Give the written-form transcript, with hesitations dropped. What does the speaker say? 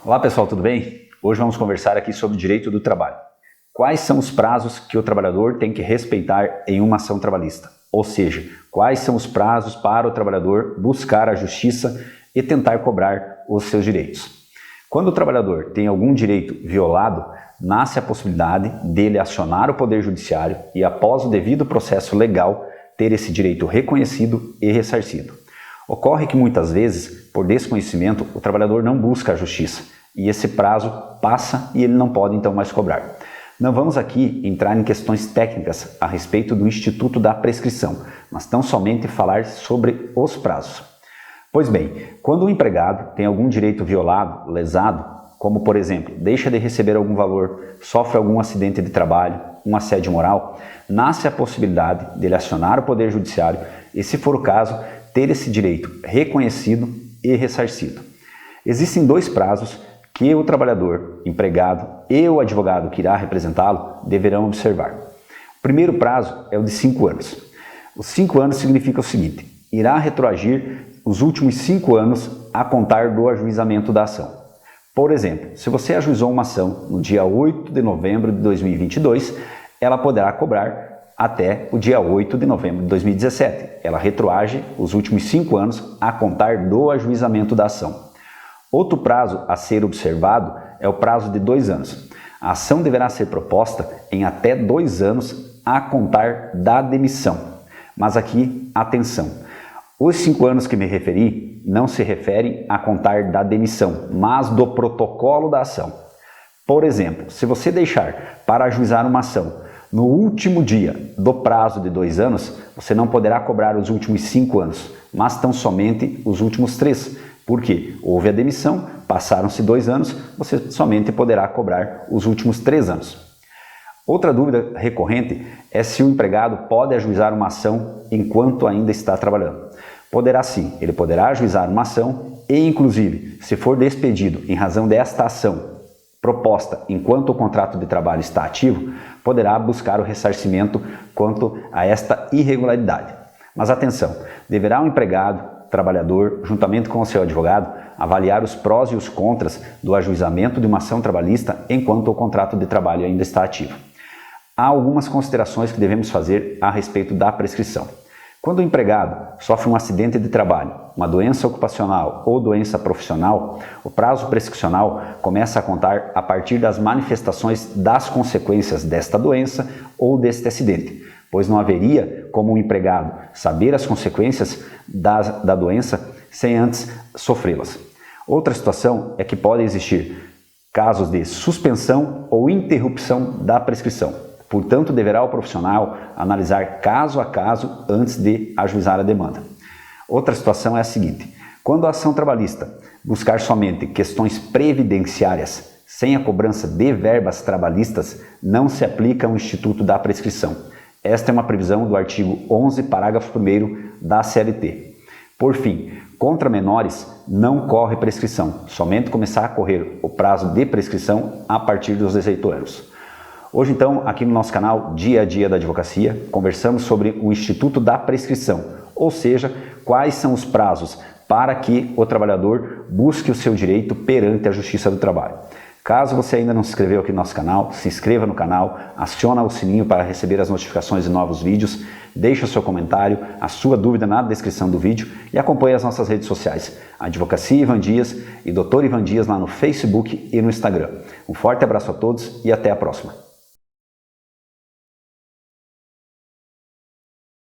Olá pessoal, tudo bem? Hoje vamos conversar aqui sobre o direito do trabalho. Quais são os prazos que o trabalhador tem que respeitar em uma ação trabalhista? Ou seja, quais são os prazos para o trabalhador buscar a justiça e tentar cobrar os seus direitos? Quando o trabalhador tem algum direito violado, nasce a possibilidade dele acionar o Poder Judiciário e, após o devido processo legal, ter esse direito reconhecido e ressarcido. Ocorre que muitas vezes, por desconhecimento, o trabalhador não busca a justiça e esse prazo passa e ele não pode então mais cobrar. Não vamos aqui entrar em questões técnicas a respeito do Instituto da Prescrição, mas tão somente falar sobre os prazos. Pois bem, quando o empregado tem algum direito violado, lesado, como por exemplo, deixa de receber algum valor, sofre algum acidente de trabalho, um assédio moral, nasce a possibilidade dele acionar o Poder Judiciário e, se for o caso, ter esse direito reconhecido e ressarcido. Existem dois prazos que o trabalhador, empregado e o advogado que irá representá-lo deverão observar. O primeiro prazo é o de 5 anos. Os 5 anos significa o seguinte: irá retroagir os últimos 5 anos a contar do ajuizamento da ação. Por exemplo, se você ajuizou uma ação no dia 8 de novembro de 2022, ela poderá cobrar até o dia 8 de novembro de 2017. Ela retroage os últimos 5 anos a contar do ajuizamento da ação. Outro prazo a ser observado é o prazo de 2 anos. A ação deverá ser proposta em até 2 anos a contar da demissão. Mas aqui, atenção, os 5 anos que me referi não se referem a contar da demissão, mas do protocolo da ação. Por exemplo, se você deixar para ajuizar uma ação no último dia do prazo de 2 anos, você não poderá cobrar os últimos 5 anos, mas tão somente os últimos 3, porque houve a demissão, passaram-se 2 anos, você somente poderá cobrar os últimos 3 anos. Outra dúvida recorrente é se o empregado pode ajuizar uma ação enquanto ainda está trabalhando. Poderá sim, ele poderá ajuizar uma ação e, inclusive, se for despedido em razão desta ação proposta enquanto o contrato de trabalho está ativo, poderá buscar o ressarcimento quanto a esta irregularidade. Mas atenção, deverá o empregado, trabalhador, juntamente com o seu advogado, avaliar os prós e os contras do ajuizamento de uma ação trabalhista enquanto o contrato de trabalho ainda está ativo. Há algumas considerações que devemos fazer a respeito da prescrição. Quando o empregado sofre um acidente de trabalho, uma doença ocupacional ou doença profissional, o prazo prescricional começa a contar a partir das manifestações das consequências desta doença ou deste acidente, pois não haveria como o empregado saber as consequências da doença sem antes sofrê-las. Outra situação é que podem existir casos de suspensão ou interrupção da prescrição. Portanto, deverá o profissional analisar caso a caso antes de ajuizar a demanda. Outra situação é a seguinte: quando a ação trabalhista buscar somente questões previdenciárias, sem a cobrança de verbas trabalhistas, não se aplica o Instituto da Prescrição. Esta é uma previsão do artigo 11, parágrafo 1º da CLT. Por fim, contra menores não corre prescrição, somente começar a correr o prazo de prescrição a partir dos 18 anos. Hoje então, aqui no nosso canal Dia a Dia da Advocacia, conversamos sobre o Instituto da Prescrição, ou seja, quais são os prazos para que o trabalhador busque o seu direito perante a Justiça do Trabalho. Caso você ainda não se inscreveu aqui no nosso canal, se inscreva no canal, aciona o sininho para receber as notificações de novos vídeos, deixe o seu comentário, a sua dúvida na descrição do vídeo e acompanhe as nossas redes sociais, Advocacia Ivan Dias e Dr. Ivan Dias lá no Facebook e no Instagram. Um forte abraço a todos e até a próxima.